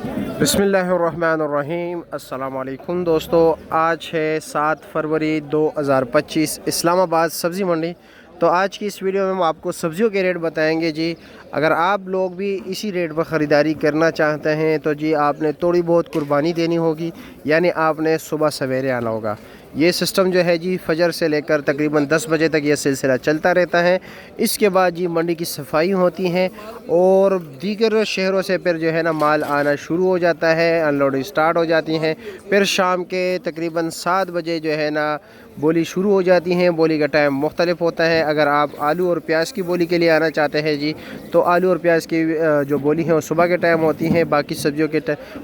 बिस्मिल्लाहिर्रहमानिर्रहीम। अस्सलाम वालेकुम दोस्तों, आज है 7 फरवरी 2025, इस्लामाबाद सब्ज़ी मंडी। तो आज की इस वीडियो में हम आपको सब्ज़ियों के रेट बताएंगे जी। अगर आप लोग भी इसी रेट पर ख़रीदारी करना चाहते हैं तो जी आपने थोड़ी बहुत कुर्बानी देनी होगी, यानी आपने सुबह सवेरे आना होगा। ये सिस्टम जो है जी फजर से लेकर तकरीबन 10 बजे तक ये सिलसिला चलता रहता है। इसके बाद जी मंडी की सफाई होती है और दीगर शहरों से फिर जो है ना माल आना शुरू हो जाता है, अनलोडिंग स्टार्ट हो जाती हैं। फिर शाम के तकरीबन 7 बजे जो है ना बोली शुरू हो जाती हैं। बोली का टाइम मुख्तलिफ होता है। अगर आप आलू और प्याज की बोली के लिए आना चाहते हैं जी तो आलू और प्याज की जो बोली है वो सुबह के टाइम होती हैं, बाकी सब्जियों के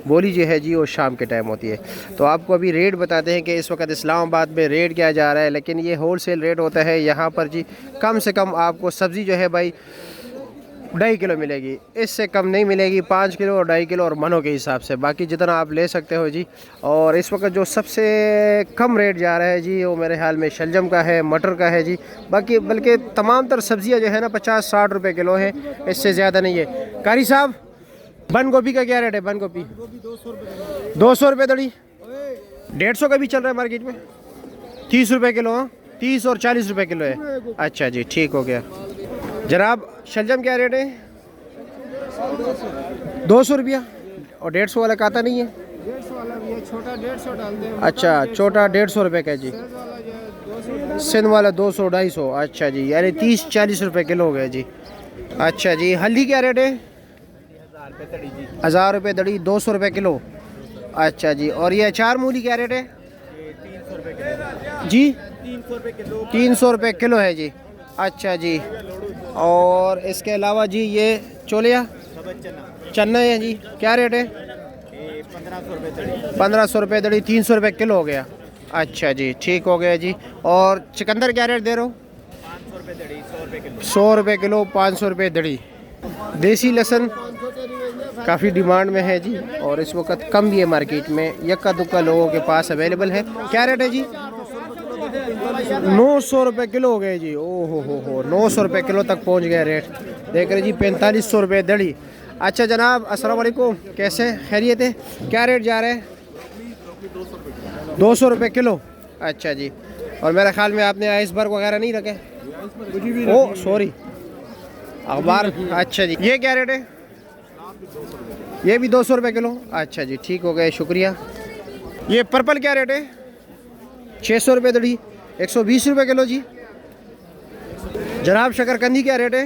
बोली जो है जी वो शाम के टाइम होती है। तो आपको अभी रेट बताते हैं कि इस वक्त इस्लामाबाद में रेट क्या जा रहा है, लेकिन ये होल सेल रेट होता है। यहाँ पर जी कम से कम आपको सब्ज़ी जो है भाई 2.5 किलो मिलेगी, इससे कम नहीं मिलेगी। 5 किलो और 2.5 किलो और मनों के हिसाब से, बाकी जितना आप ले सकते हो जी। और इस वक्त जो सबसे कम रेट जा रहा है जी वो मेरे ख्याल में शलजम का है, मटर का है जी। बाकी बल्कि तमाम तर सब्ज़ियाँ जो है ना 50-60 रुपये किलो है, इससे ज़्यादा नहीं है। कारी साहब, बंद गोभी का क्या रेट है? बंद गोभी 200 रुपये दड़ी, 150 का भी चल रहा है मार्केट में। 30 रुपये किलो, 30 और 40 रुपये किलो है। अच्छा जी, ठीक हो गया जनाब। शलजम क्या रेट है? 200 रुपया। और 150 वाला काता नहीं है? 150 वाला भी है, छोटा 150 डाल दे। अच्छा, छोटा 150 रुपये का जी। सिंध वाला 200-250। अच्छा जी, यानी 30-40 रुपये किलो हो गया जी। अच्छा जी, हल्दी क्या रेट है? 1000 रुपये दड़ी, 200 रुपये किलो। अच्छा जी, और ये अचार मूली क्या रेट है? 300 रुपये किलो जी, 300 रुपये किलो। 300 रुपये किलो है जी। अच्छा जी, और इसके अलावा जी ये चोलिया चना है जी, क्या रेट है? 1500 रुपये दड़ी। 1500 रुपये दड़ी, 300 रुपये किलो हो गया। अच्छा जी, ठीक हो गया जी। और चुकंदर क्या रेट दे रहे हो? 500 रुपये दड़ी, 100 रुपये किलो। 100 रुपये किलो, 500 रुपये दड़ी। देसी लहसुन काफ़ी डिमांड में है जी, और इस वक्त कम भी है मार्केट में, यक्का दुक्का लोगों के पास अवेलेबल है। क्या रेट है जी? 900 रुपये किलो हो गए जी। ओहो हो 900 रुपये किलो तक पहुंच गया रेट। देख रहे जी 4500 रुपये दड़ी। अच्छा जनाब, अस्सलाम वालेकुम, कैसे खैरियत है? क्या रेट जा रहा है? 200 रुपये किलो। अच्छा जी, और मेरे ख्याल में आपने आइसबर्ग वगैरह नहीं रखे? ओ सॉरी, अखबार। अच्छा जी, ये क्या रेट है? ये भी 200 रुपये किलो। अच्छा जी, ठीक हो गए, शुक्रिया। ये पर्पल क्या रेट है? 600 रुपये दड़ी, 120 रुपये किलो जी। जनाब शकरकंदी क्या रेट है?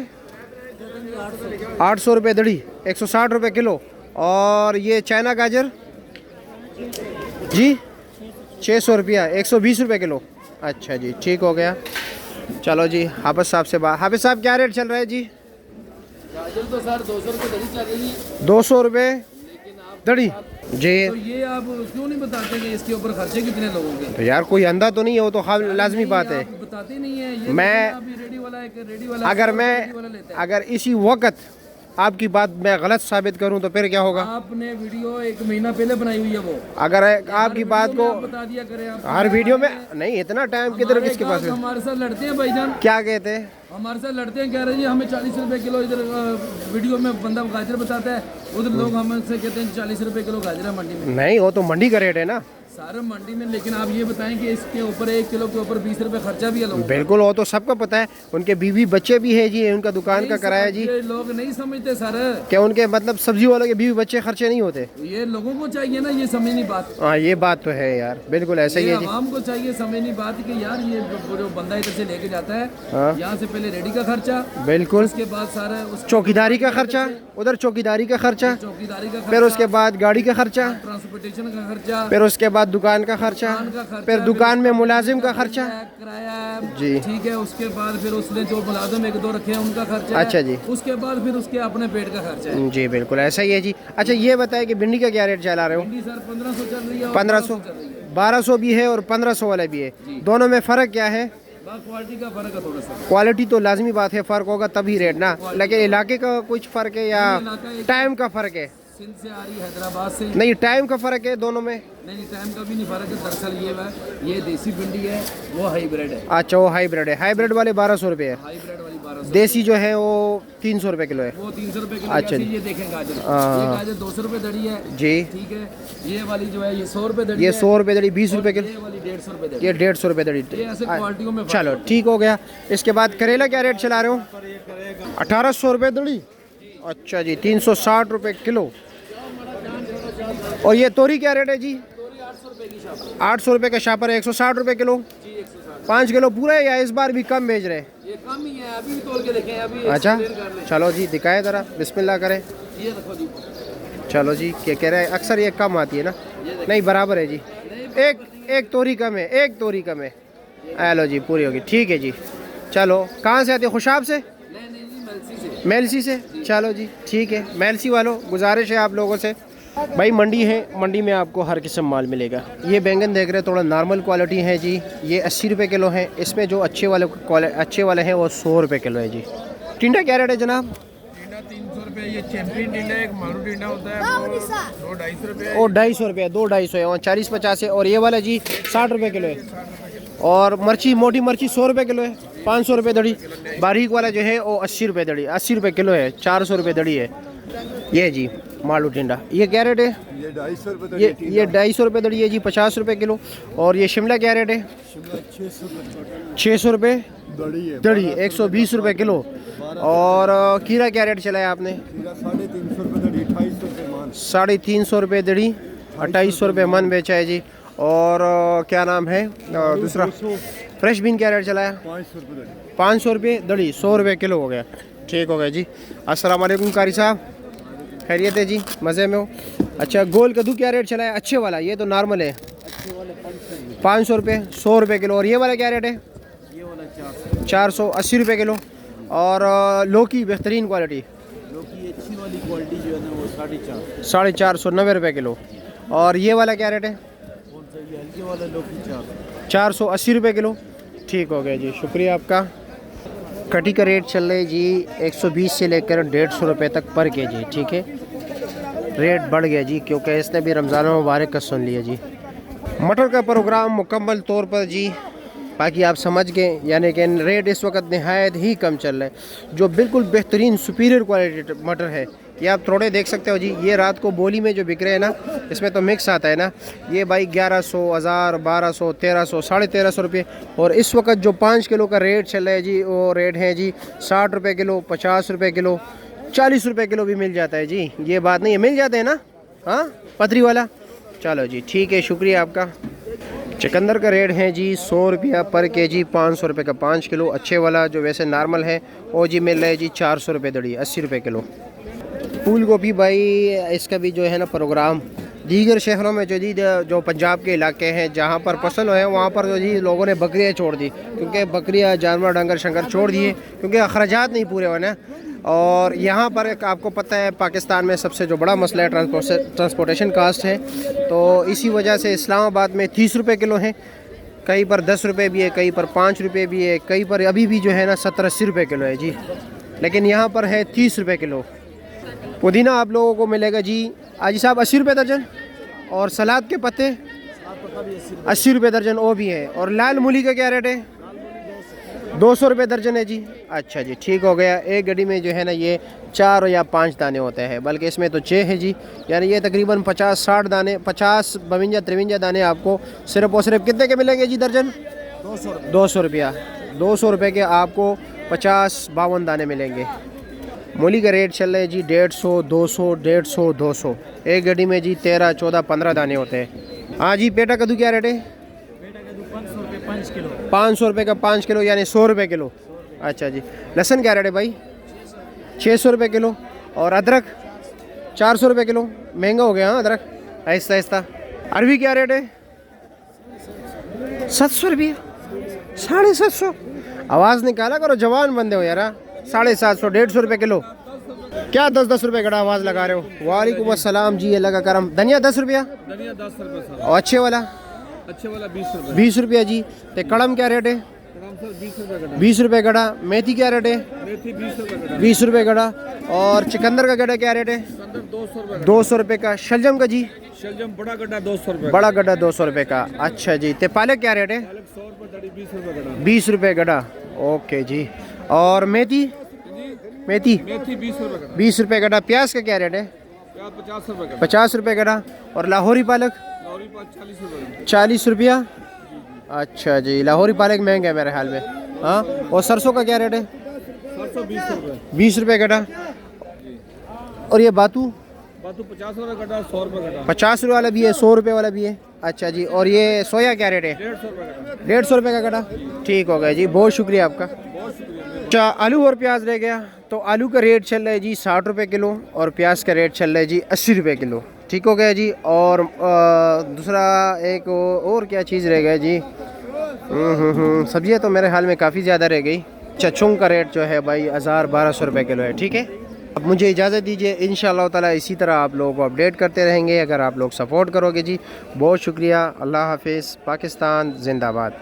800 रुपये दड़ी, 160 रुपये किलो। और ये चाइना गाजर जी 600 रुपया, 120 रुपये किलो। अच्छा जी, ठीक हो गया। चलो जी, हाफिज साहब से बात। हाफिज साहब, क्या रेट चल रहा है जी? गाजर तो सर 200 रुपये दड़ी चल रही है। 200 रुपये दड़ी जी। तो ये आप क्यों नहीं बताते कि इसके ऊपर खर्चे कितने लोगों के? तो यार कोई अंधा तो नहीं है, वो तो लाजमी बात है। आप बताते नहीं है। ये मैं अभी रेडी वाला एक रेडी वाला, अगर रेडी वाला मैं लेता है। अगर इसी वक्त आपकी बात मैं गलत साबित करूं तो फिर क्या होगा? आपने वीडियो 1 महीना पहले बनाई हुई है वो। अगर आपकी बात को बता दिया करें आप। हर वीडियो में नहीं, इतना टाइम किधर किसके पास है? हमारे साथ लड़ते हैं भाईजान। क्या कहते हैं? हमारे साथ लड़ते हैं, कह रहे हैं जी हमें 40 रुपए किलो। इधर वीडियो में बंदा गाजर बताता है, उधर लोग हमसे कहते हैं 40 रुपए किलो गाजर है मंडी में। नहीं, वो तो मंडी का रेट है ना सारे मंडी में। लेकिन आप ये बताएं कि इसके ऊपर 1 किलो के ऊपर 20 रुपए खर्चा भी है लोगों का। बिल्कुल, वो तो सबको पता है। उनके बीवी बच्चे भी है जी, उनका दुकान का किराया जी। ये लोग नहीं समझते सर। क्या उनके मतलब सब्जी वालों के बीवी बच्चे खर्चे नहीं होते? ये लोगों को चाहिए ना ये समझनी बात। हाँ, ये बात तो है यार, बिल्कुल ऐसा ही है जी। आवाम को चाहिए समझनी बात कि यार ये जो बंदा इधर से लेके जाता है, हाँ। यहाँ से पहले रेडी का खर्चा, बिल्कुल, उसके बाद सारा चौकीदारी का खर्चा, उधर चौकीदारी का खर्चा, चौकीदारी का खर्चा, फिर उसके बाद गाड़ी का खर्चा, ट्रांसपोर्टेशन का खर्चा, फिर उसके बाद दुकान का खर्चा, फिर दुकान में मुलाजिम का खर्चा किराया जी। ठीक है, उसके बाद फिर उसने जो मुलाजिम 1-2 रखे हैं उनका खर्चा। अच्छा जी, उसके बाद फिर उसके अपने पेट का खर्चा है जी। बिल्कुल ऐसा ही है जी। अच्छा ये बताए कि भिंडी का क्या रेट चला रहे हो? भिंडी सर 1500 चल रही है। 1500, 1200 भी है और 1500 वाला भी है। दोनों में फ़र्क क्या है? क्वालिटी का फर्क है थोड़ा सा। क्वालिटी तो लाजमी बात है, फ़र्क होगा तभी रेट ना, लेकिन इलाके का कुछ फ़र्क है या टाइम का फ़र्क है? सिंध से आ रही, हैदराबाद से। नहीं, टाइम का फ़र्क है दोनों में? नहीं, टाइम का भी नहीं फ़र्क है। दरअसल ये देसी भिंडी है, वो हाइब्रिड है। अच्छा, वो हाइब्रिड है। हाइब्रिड वाले 1200 रुपये है। हाइब्रिड वाली 1200। देसी जो है वो 300 रुपये किलो है। वो 300 रुपये किलो। अच्छा अच्छा जी। ये देखें गाजर, हाँ। ये गाजर 200 रुपये दड़ी है जी। ठीक है। ये वाली जो है ये 100 रुपये दड़ी ये है। 100 रुपये दड़ी, 20 रुपये ये किलो। वाली 150 रुपये दड़ी। ये 150 रुपये दड़ी। ये ऐसे क्वालिटियों में चलो ठीक हो गया। इसके बाद करेला क्या रेट चला रहे हो? 1800 रुपये दड़ी। अच्छा जी, 360 रुपये किलो। और ये तोरी क्या रेट है जी? 800 रुपये का शापर है, 160 रुपये किलो। 5 किलो पूरा है या इस बार भी कम बेच रहे हैं? ये कम ही है, अभी भी तोल के देखें अभी। अच्छा एक्सप्लेन कर लें। चलो जी दिखाएं ज़रा, बिस्मिल्लाह करें। ये देखो जी, चलो जी, क्या कह रहे हैं? अक्सर ये कम आती है ना? नहीं बराबर है जी। एक तोरी कम है, एक तोरी कम है। हेलो जी, पूरी होगी, ठीक है जी। चलो कहाँ से आती है? खुशाब से? नहीं जी, मेलसी से। मेलसी से। चलो जी ठीक है। मेलसी वालों गुजारिश है आप लोगों से, भाई मंडी है, मंडी में आपको हर किस्म माल मिलेगा। ये बैंगन देख रहे हैं थोड़ा नॉर्मल क्वालिटी है जी, ये 80 रुपये किलो है। इसमें जो अच्छे वाले हैं वो 100 रुपये किलो है जी। टिंडा क्या रेट है जनाब? टिंडा 300 रुपये। ये चैंपियन टिंडा, एक मारू टिंडा होता है वो 2-250 रुपये। और 250 रुपये, 2-250 है, और 40-50 है। और ये वाला जी 60 रुपये किलो है। और मिर्ची, मोटी मिर्ची 100 रुपये किलो है, 500 रुपये दड़ी। बारीक वाला जो है वो 80 रुपये दड़ी, 80 रुपये किलो है, 400 रुपये दड़ी है। ये जी मालू टिंडा, ये क्या रेट है? ये 250 रुपये। ये 250 रुपये दड़ी है जी, 50 रुपये किलो। और ये शिमला क्या रेट है? 600 रुपये दड़ी है, दड़ी, 120 रुपये किलो। और खीरा क्या रेट चला है आपने? 350 रुपये दड़ी, 2800 रुपये मान। 350 रुपये दड़ी, 2800 रुपये मन बेचा है जी। और क्या नाम है दूसरा? फ्रेश बीन क्या रेट चला है? 500 रुपये दड़ी। 500 रुपये दड़ी, 100 रुपये किलो हो गया। ठीक हो गया जी। अस्सलाम वालेकुम कारी साहब, खैरियत है जी? मज़े में हो? अच्छा, गोल कद्दू क्या रेट चला है? अच्छे वाला, ये तो नॉर्मल है, 500 रुपये, 100 रुपये किलो। और ये वाला क्या रेट है? ये वाला 480 रुपये किलो। और लौकी बेहतरीन क्वालिटी, लौकी अच्छी वाली क्वालिटी जो है ना वो 450। 490 रुपये किलो। और ये वाला क्या रेट है? कौन सा? ये हल्के वाला लौकी 480 रुपये किलो। ठीक हो गया जी, शुक्रिया आपका। कटी का रेट चल रहा है जी 120 से लेकर 150 रुपये तक पर केजी। ठीक है, रेट बढ़ गया जी क्योंकि इसने भी रमज़ान मुबारक का सुन लिया जी। मटर का प्रोग्राम मुकम्मल तौर पर जी, बाकी आप समझ गए, यानी कि रेट इस वक्त नहायत ही कम चल रहा है। जो बिल्कुल बेहतरीन सुपीरियर क्वालिटी मटर है, ये आप थोड़े देख सकते हो जी। ये रात को बोली में जो बिक रहे हैं ना, इसमें तो मिक्स आता है ना, ये भाई 1100, 1000, 1200, 1300, 1350 रुपये। और इस वक्त जो 5 किलो का रेट चल रहा है जी, वो रेट है जी 60 रुपये किलो, 50 रुपये किलो, 40 रुपये किलो भी मिल जाता है जी। ये बात नहीं है, मिल जाते हैं ना? हाँ, पथरी वाला। चलो जी ठीक है, शुक्रिया आपका। चुकंदर का रेट है जी 100 रुपया पर केजी, 500 रुपये का 5 किलो। अच्छे वाला जो वैसे नॉर्मल है वो जी मिल रहा है जी 400 रुपये दड़ी, 80 रुपये किलो। फूल गोभी भाई, इसका भी जो है ना प्रोग्राम दीगर शहरों में जो जी, जो पंजाब के इलाके हैं जहाँ पर पसंद है, वहाँ पर जो जी लोगों ने बकरियाँ छोड़ दी, क्योंकि बकरियाँ जानवर डंगर शंकर छोड़ दिए क्योंकि अखराजात नहीं पूरे होने। और यहाँ पर एक आपको पता है पाकिस्तान में सबसे जो बड़ा मसला है ट्रांसपोर्टेशन कास्ट है, तो इसी वजह से इस्लामाबाद में 30 रुपये किलो है, कहीं पर 10 रुपये भी है, कहीं पर 5 रुपये भी है, कहीं पर अभी भी जो है ना 70-80 रुपये किलो है जी, लेकिन यहाँ पर है 30 रुपये किलो। पुदीना आप लोगों को मिलेगा जी आजी साहब 80 रुपये दर्जन। और सलाद के पत्ते 80 रुपये दर्जन वो भी है। और लाल मूली का क्या रेट है? 200 रुपये दर्जन है जी। अच्छा जी ठीक हो गया। एक गड्डी में जो है ना ये 4 या 5 दाने होते हैं, बल्कि इसमें तो 6 है जी, यानी ये तकरीबन 50-60 दाने, 50, 52-53 दाने आपको सिर्फ और सिर्फ कितने के मिलेंगे जी दर्जन? 200 रुपया। 200 रुपये के आपको 50-52 दाने मिलेंगे। मूली का रेट चल रहा है जी 150, 200, 150, 200। एक गड्डी में जी 13, 14, 15 दाने होते हैं। हाँ जी, पेटा कद्दू क्या रेट है? 500 रुपये का 5 किलो, यानी 100 रुपये किलो। अच्छा जी। लहसुन क्या रेट है भाई? 600 रुपये किलो। और अदरक 400 रुपये किलो। महंगा हो गया हाँ अदरक, आहिस्ता आहिस्ता। अरबी क्या रेट है? 700 रुपये, 750। आवाज़ निकाला करो, जवान बंदे हो यार। 750, 150 रुपये किलो। क्या 10-10 रुपये का आवाज़ लगा रहे हो? वालेकुम अस्सलाम जी, अल्लाह का करम। धनिया 10 रुपया। धनिया 10 रुपये सर। और अच्छे वाला? अच्छे वाला 20 रुपये। 20 रुपया जी। तो कड़म क्या रेट है? कड़म सर 20 रुपये गड्ढा। 20 रुपये गड़ा। मेथी क्या रेट है? मेथी 20 रुपये गड्ढा। 20 रुपये गड़ा। और चुकंदर का गड्ढा क्या रेट है? चुकंदर 200 रुपये। 200 रुपये का। शलजम का जी? शलजम बड़ा गड्ढा 200 रुपये। बड़ा गड्ढा 200 रुपये का। अच्छा जी। तो पालक क्या रेट है? पालक 100 रुपये दड़ी, 20 रुपये गड्ढा। 20 रुपये गड़ा। ओके जी। और मेथी जी मेथी मेथी 20 रुपये का 20 रुपये कटा। प्याज का क्या रेट है? प्याज 50 रुपये का 50 रुपये कटा। और लाहौरी पालक लौरी पाँच 40 रुपये 40 रुपया। अच्छा जी, लाहौरी पालक महंगा है मेरे ख्याल में। हाँ, और सरसों का क्या रेट है? 20 रुपये 20 रुपये कटा। और ये बातू बातू 50 रुपये कटा 100 रुपये कटा 50 रुपये वाला भी है, 100 रुपये वाला भी है। अच्छा जी, और ये सोया क्या रेट है? 150 रुपये कटा 150 रुपये का कटा। ठीक हो गया जी, बहुत शुक्रिया आपका। बहुत शुक्रिया। अच्छा, आलू और प्याज रह गया। तो आलू का रेट चल रहा है जी 60 रुपये किलो और प्याज का रेट चल रहा है जी 80 रुपये किलो। ठीक हो गया जी। और दूसरा एक और क्या चीज़ रह गया जी? सब्जियाँ तो मेरे हाल में काफ़ी ज़्यादा रह गई। चचुंग का रेट जो है भाई 1000-1200 रुपये किलो है। ठीक है, अब मुझे इजाज़त दीजिए। इंशाअल्लाह ताला इसी तरह आप लोगों को अपडेट करते रहेंगे अगर आप लोग सपोर्ट करोगे जी। बहुत शुक्रिया। अल्लाह हाफिज़। पाकिस्तान जिंदाबाद।